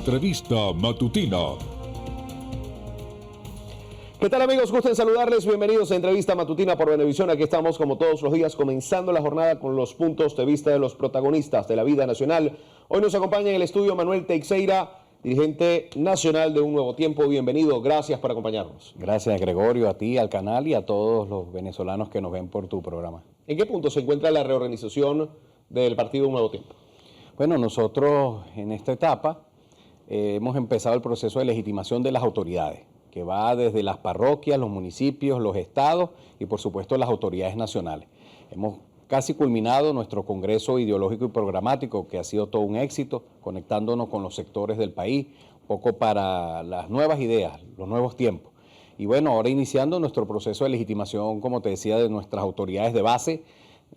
Entrevista Matutina. ¿Qué tal, amigos? Gusto en saludarles. Bienvenidos a Entrevista Matutina por Venevisión. Aquí estamos como todos los días comenzando la jornada con los puntos de vista de los protagonistas de la vida nacional. Hoy nos acompaña en el estudio Manuel Teixeira, dirigente nacional de Un Nuevo Tiempo. Bienvenido, gracias por acompañarnos. Gracias, Gregorio, a ti, al canal y a todos los venezolanos que nos ven por tu programa. ¿En qué punto se encuentra la reorganización del partido Un Nuevo Tiempo? Bueno, nosotros en esta etapa hemos empezado el proceso de legitimación de las autoridades, que va desde las parroquias, los municipios, los estados y por supuesto las autoridades nacionales. Hemos casi culminado nuestro congreso ideológico y programático, que ha sido todo un éxito, conectándonos con los sectores del país, un poco para las nuevas ideas, los nuevos tiempos. Y bueno, ahora iniciando nuestro proceso de legitimación, como te decía, de nuestras autoridades de base,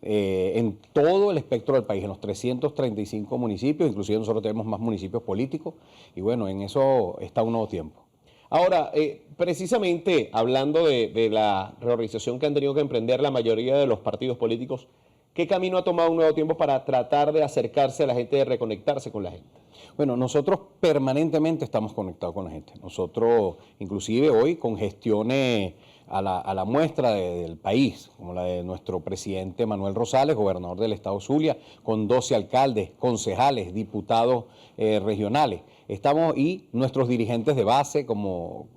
en todo el espectro del país, en los 335 municipios, inclusive nosotros tenemos más municipios políticos, y bueno, en eso está Un Nuevo Tiempo. Ahora, precisamente hablando de la reorganización que han tenido que emprender la mayoría de los partidos políticos, ¿qué camino ha tomado Un Nuevo Tiempo para tratar de acercarse a la gente, de reconectarse con la gente? Bueno, nosotros permanentemente estamos conectados con la gente. Nosotros, inclusive hoy, con gestiones a la muestra del país, como la de nuestro presidente Manuel Rosales, gobernador del estado Zulia, con 12 alcaldes, concejales, diputados regionales. Estamos y nuestros dirigentes de base, como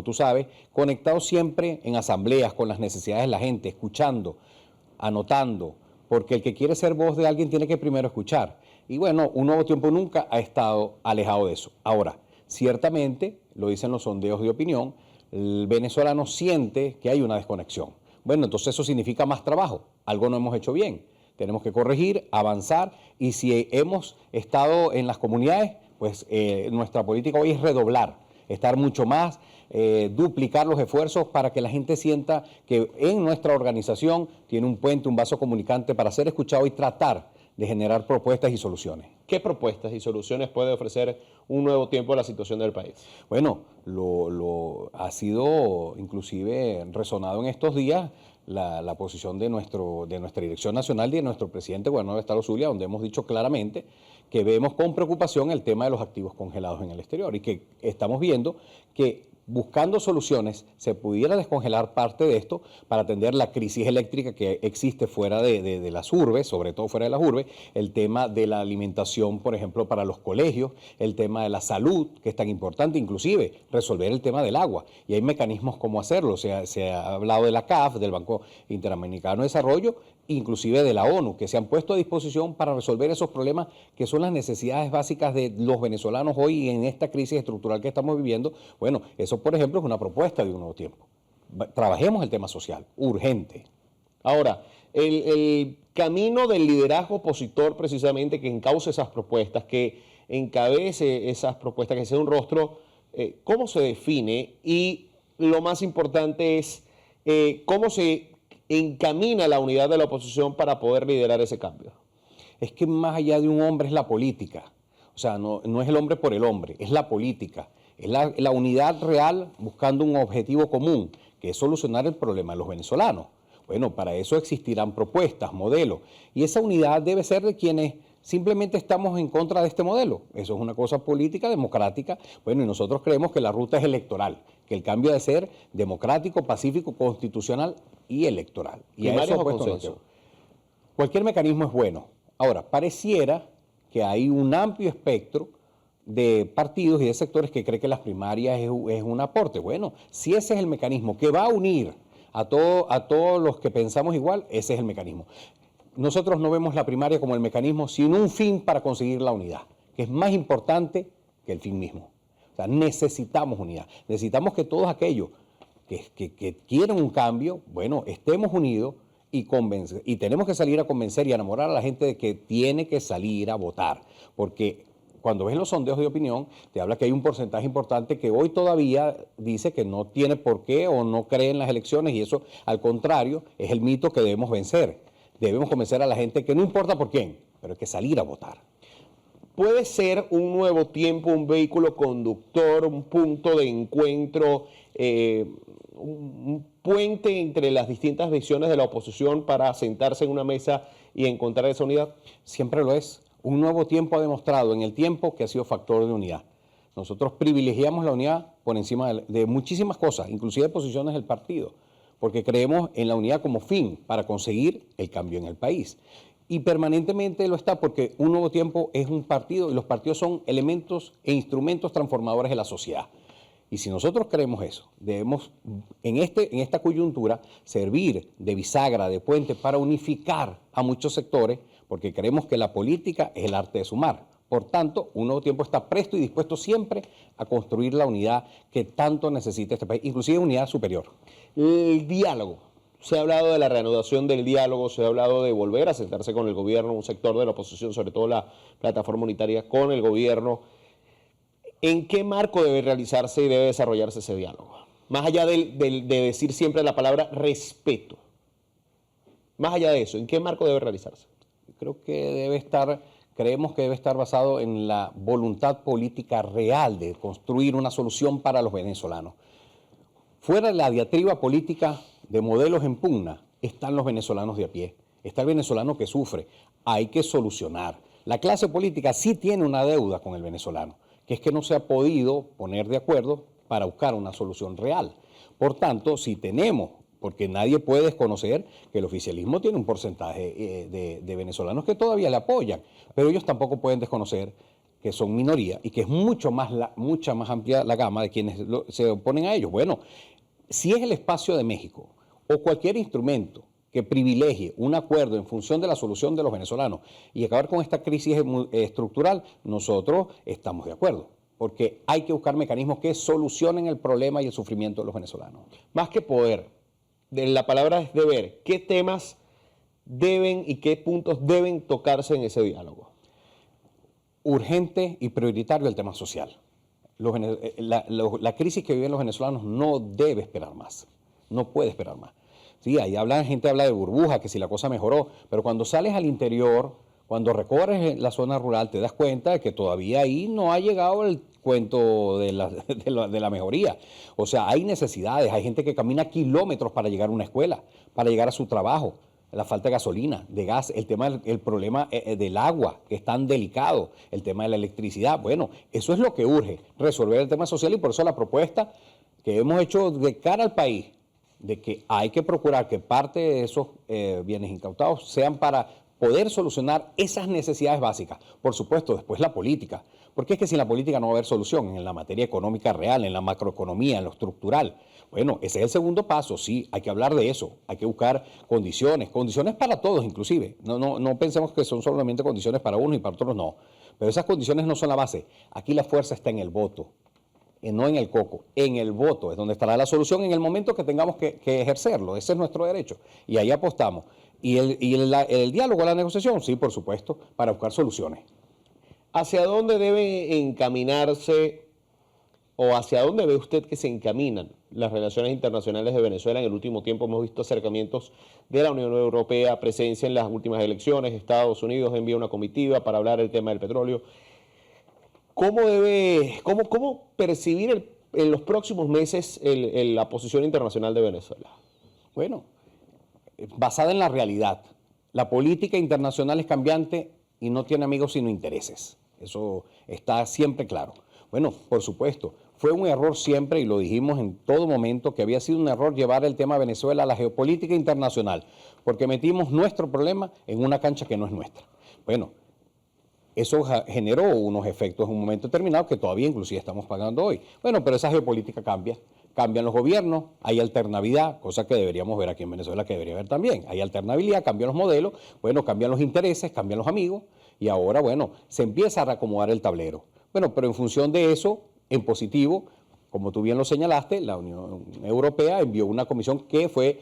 tú sabes, conectados siempre en asambleas con las necesidades de la gente, escuchando, anotando, porque el que quiere ser voz de alguien tiene que primero escuchar. Y bueno, Un Nuevo Tiempo nunca ha estado alejado de eso. Ahora, ciertamente, lo dicen los sondeos de opinión, el venezolano siente que hay una desconexión. Bueno, entonces eso significa más trabajo. Algo no hemos hecho bien. Tenemos que corregir, avanzar, y si hemos estado en las comunidades, pues nuestra política hoy es redoblar, estar mucho más, duplicar los esfuerzos para que la gente sienta que en nuestra organización tiene un puente, un vaso comunicante para ser escuchado y tratar de generar propuestas y soluciones. ¿Qué propuestas y soluciones puede ofrecer Un Nuevo Tiempo a la situación del país? Bueno, lo ha sido inclusive resonado en estos días la posición de nuestra dirección nacional y de nuestro presidente gobernador del estado Zulia, donde hemos dicho claramente que vemos con preocupación el tema de los activos congelados en el exterior y que estamos viendo que buscando soluciones se pudiera descongelar parte de esto para atender la crisis eléctrica que existe fuera de las urbes, sobre todo fuera de las urbes, el tema de la alimentación, por ejemplo, para los colegios, el tema de la salud, que es tan importante, inclusive resolver el tema del agua. Y hay mecanismos como hacerlo. Se ha hablado de la CAF, del Banco Interamericano de Desarrollo, inclusive de la ONU, que se han puesto a disposición para resolver esos problemas que son las necesidades básicas de los venezolanos hoy en esta crisis estructural que estamos viviendo. Bueno, eso, por ejemplo, es una propuesta de Un Nuevo Tiempo. Trabajemos el tema social, urgente. Ahora, el camino del liderazgo opositor, precisamente, que encauce esas propuestas, que encabece esas propuestas, que sea un rostro, ¿cómo se define? Y lo más importante es cómo se encamina la unidad de la oposición para poder liderar ese cambio. Es que más allá de un hombre es la política. O sea, no es el hombre por el hombre, es la política. Es la unidad real buscando un objetivo común, que es solucionar el problema de los venezolanos. Bueno, para eso existirán propuestas, modelos, y esa unidad debe ser de quienes simplemente estamos en contra de este modelo. Eso es una cosa política, democrática. Bueno, y nosotros creemos que la ruta es electoral, que el cambio debe ser democrático, pacífico, constitucional y electoral. Y a eso consenso. Cualquier mecanismo es bueno. Ahora, pareciera que hay un amplio espectro de partidos y de sectores que creen que las primarias es un aporte. Bueno, si ese es el mecanismo que va a unir a todos los que pensamos igual, ese es el mecanismo. Nosotros no vemos la primaria como el mecanismo, sino un fin para conseguir la unidad, que es más importante que el fin mismo. O sea, necesitamos unidad, necesitamos que todos aquellos que quieren un cambio, bueno, estemos unidos y tenemos que salir a convencer y a enamorar a la gente de que tiene que salir a votar, porque cuando ves los sondeos de opinión, te habla que hay un porcentaje importante que hoy todavía dice que no tiene por qué o no cree en las elecciones, y eso, al contrario, es el mito que debemos vencer. Debemos convencer a la gente que no importa por quién, pero hay que salir a votar. ¿Puede ser Un Nuevo Tiempo un vehículo conductor, un punto de encuentro, un puente entre las distintas visiones de la oposición para sentarse en una mesa y encontrar esa unidad? Siempre lo es. Un Nuevo Tiempo ha demostrado en el tiempo que ha sido factor de unidad. Nosotros privilegiamos la unidad por encima de muchísimas cosas, inclusive posiciones del partido, porque creemos en la unidad como fin para conseguir el cambio en el país. Y permanentemente lo está porque Un Nuevo Tiempo es un partido y los partidos son elementos e instrumentos transformadores de la sociedad. Y si nosotros creemos eso, debemos en esta coyuntura servir de bisagra, de puente para unificar a muchos sectores, porque creemos que la política es el arte de sumar. Por tanto, Un Nuevo Tiempo está presto y dispuesto siempre a construir la unidad que tanto necesita este país, inclusive unidad superior. El diálogo. Se ha hablado de la reanudación del diálogo, se ha hablado de volver a sentarse con el gobierno, un sector de la oposición, sobre todo la plataforma unitaria, con el gobierno. ¿En qué marco debe realizarse y debe desarrollarse ese diálogo? Más allá de decir siempre la palabra respeto. Más allá de eso, ¿en qué marco debe realizarse? Creo que creemos que debe estar basado en la voluntad política real de construir una solución para los venezolanos. Fuera de la diatriba política de modelos en pugna, están los venezolanos de a pie. Está el venezolano que sufre. Hay que solucionar. La clase política sí tiene una deuda con el venezolano, que es que no se ha podido poner de acuerdo para buscar una solución real. Por tanto, si tenemos, porque nadie puede desconocer que el oficialismo tiene un porcentaje de venezolanos que todavía le apoyan, pero ellos tampoco pueden desconocer que son minoría y que es mucha más amplia la gama de quienes se oponen a ellos. Bueno, si es el espacio de México o cualquier instrumento que privilegie un acuerdo en función de la solución de los venezolanos y acabar con esta crisis estructural, nosotros estamos de acuerdo, porque hay que buscar mecanismos que solucionen el problema y el sufrimiento de los venezolanos. Más que poder, la palabra es deber. ¿Qué temas deben y qué puntos deben tocarse en ese diálogo? Urgente y prioritario el tema social. La crisis que viven los venezolanos no debe esperar más, no puede esperar más. Sí, ahí gente habla de burbuja, que si la cosa mejoró, pero cuando sales al interior, cuando recorres la zona rural, te das cuenta de que todavía ahí no ha llegado el cuento de la mejoría. O sea, hay necesidades, hay gente que camina kilómetros para llegar a una escuela, para llegar a su trabajo. La falta de gasolina, de gas, el problema del agua, que es tan delicado, el tema de la electricidad. Bueno, eso es lo que urge, resolver el tema social, y por eso la propuesta que hemos hecho de cara al país, de que hay que procurar que parte de esos bienes incautados sean para poder solucionar esas necesidades básicas. Por supuesto, después la política, porque es que sin la política no va a haber solución en la materia económica real, en la macroeconomía, en lo estructural. Bueno, ese es el segundo paso, sí, hay que hablar de eso, hay que buscar condiciones para todos inclusive. No pensemos que son solamente condiciones para unos y para otros no, pero esas condiciones no son la base. Aquí la fuerza está en el voto, no en el coco, en el voto es donde estará la solución en el momento que tengamos que ejercerlo. Ese es nuestro derecho y ahí apostamos. Y el diálogo, la negociación, sí, por supuesto, para buscar soluciones. ¿Hacia dónde debe encaminarse o hacia dónde ve usted que se encaminan las relaciones internacionales de Venezuela? En el último tiempo hemos visto acercamientos de la Unión Europea, presencia en las últimas elecciones, Estados Unidos envía una comitiva para hablar del tema del petróleo. ¿Cómo percibir en los próximos meses la posición internacional de Venezuela? Bueno, basada en la realidad. La política internacional es cambiante y no tiene amigos sino intereses. Eso está siempre claro. Bueno, por supuesto, fue un error siempre, y lo dijimos en todo momento, que había sido un error llevar el tema Venezuela a la geopolítica internacional, porque metimos nuestro problema en una cancha que no es nuestra. Bueno, eso generó unos efectos en un momento determinado que todavía inclusive estamos pagando hoy. Bueno, pero esa geopolítica cambia. Cambian los gobiernos, hay alternabilidad, cosa que deberíamos ver aquí en Venezuela, que debería haber también. Hay alternabilidad, cambian los modelos, bueno, cambian los intereses, cambian los amigos, y ahora, bueno, se empieza a reacomodar el tablero. Bueno, pero en función de eso, en positivo, como tú bien lo señalaste, la Unión Europea envió una comisión que fue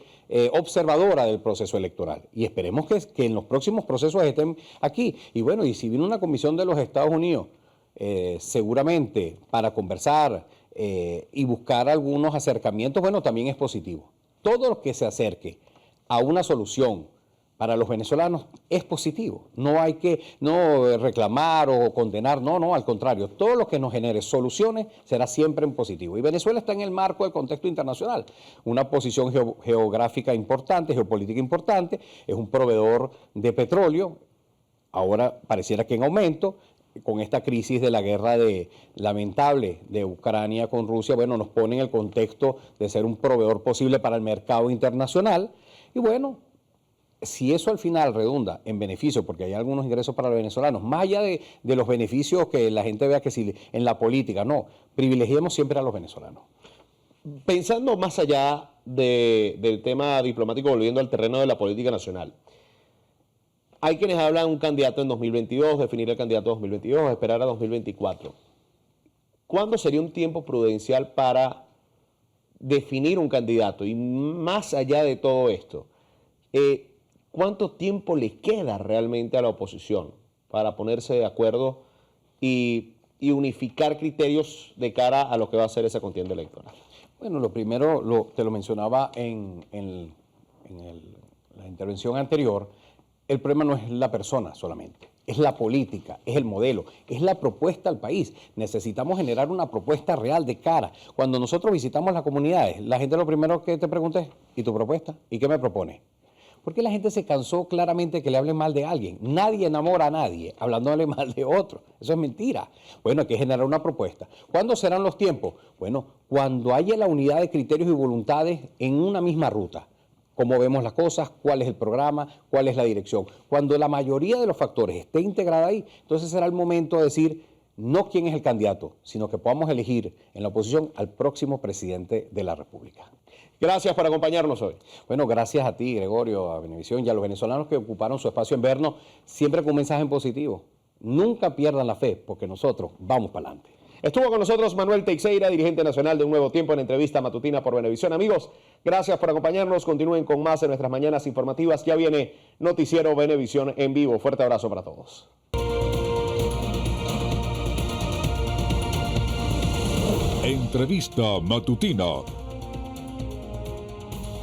observadora del proceso electoral. Y esperemos que en los próximos procesos estén aquí. Y bueno, y si viene una comisión de los Estados Unidos, seguramente para conversar y buscar algunos acercamientos, bueno, también es positivo. Todo lo que se acerque a una solución para los venezolanos es positivo. No hay que reclamar o condenar, no, al contrario. Todo lo que nos genere soluciones será siempre en positivo. Y Venezuela está en el marco del contexto internacional. Una posición geográfica importante, geopolítica importante, es un proveedor de petróleo, ahora pareciera que en aumento. con esta crisis de la guerra lamentable de Ucrania con Rusia, bueno, nos pone en el contexto de ser un proveedor posible para el mercado internacional. Y bueno, si eso al final redunda en beneficio, porque hay algunos ingresos para los venezolanos, más allá de los beneficios que la gente vea que si en la política, no, privilegiemos siempre a los venezolanos. Pensando más allá del tema diplomático, volviendo al terreno de la política nacional, hay quienes hablan de un candidato en 2022, definir el candidato 2022, esperar a 2024. ¿Cuándo sería un tiempo prudencial para definir un candidato? Y más allá de todo esto, ¿cuánto tiempo le queda realmente a la oposición para ponerse de acuerdo y unificar criterios de cara a lo que va a ser esa contienda electoral? Bueno, lo primero, te lo mencionaba en la intervención anterior, el problema no es la persona solamente, es la política, es el modelo, es la propuesta al país. Necesitamos generar una propuesta real de cara. Cuando nosotros visitamos las comunidades, la gente lo primero que te pregunta es, ¿y tu propuesta? ¿Y qué me propone? Porque la gente se cansó claramente que le hablen mal de alguien. Nadie enamora a nadie hablándole mal de otro. Eso es mentira. Bueno, hay que generar una propuesta. ¿Cuándo serán los tiempos? Bueno, cuando haya la unidad de criterios y voluntades en una misma ruta. Cómo vemos las cosas, cuál es el programa, cuál es la dirección. Cuando la mayoría de los factores esté integrada ahí, entonces será el momento de decir no quién es el candidato, sino que podamos elegir en la oposición al próximo presidente de la República. Gracias por acompañarnos hoy. Bueno, gracias a ti, Gregorio, a Venevisión y a los venezolanos que ocuparon su espacio en vernos, siempre con un mensaje en positivo. Nunca pierdan la fe, porque nosotros vamos para adelante. Estuvo con nosotros Manuel Teixeira, dirigente nacional de Un Nuevo Tiempo, en entrevista matutina por Venevisión. Amigos, gracias por acompañarnos. Continúen con más en nuestras mañanas informativas. Ya viene Noticiero Venevisión en vivo. Fuerte abrazo para todos. Entrevista matutina